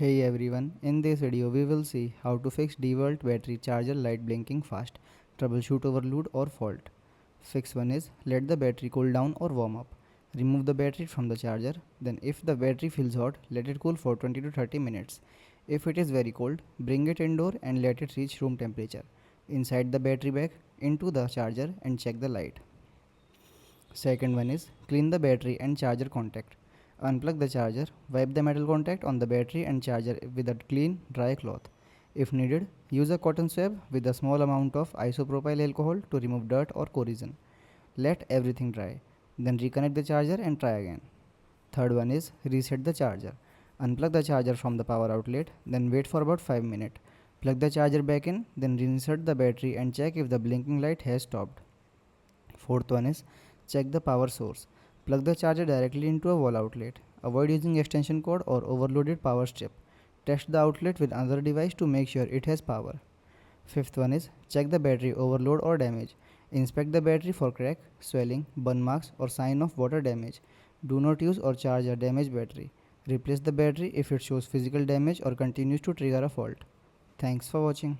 Hey everyone, in this video we will see how to fix DeWalt battery charger light blinking fast, troubleshoot overload or fault. Fix 1 is let the battery cool down or warm up. Remove the battery from the charger, then if the battery feels hot, let it cool for 20 to 30 minutes. If it is very cold, bring it indoor and let it reach room temperature. Inside the battery bag, into the charger and check the light. Second one is clean the battery and charger contact. Unplug the charger, wipe the metal contact on the battery and charger with a clean, dry cloth. If needed, use a cotton swab with a small amount of isopropyl alcohol to remove dirt or corrosion. Let everything dry. Then reconnect the charger and try again. Third one is reset the charger. Unplug the charger from the power outlet, then wait for about 5 minutes. Plug the charger back in, then reinsert the battery and check if the blinking light has stopped. Fourth one is check the power source. Plug the charger directly into a wall outlet. Avoid using extension cord or overloaded power strip. Test the outlet with another device to make sure it has power. Fifth one is check the battery overload or damage. Inspect the battery for crack, swelling, burn marks or sign of water damage. Do not use or charge a damaged battery. Replace the battery if it shows physical damage or continues to trigger a fault. Thanks for watching.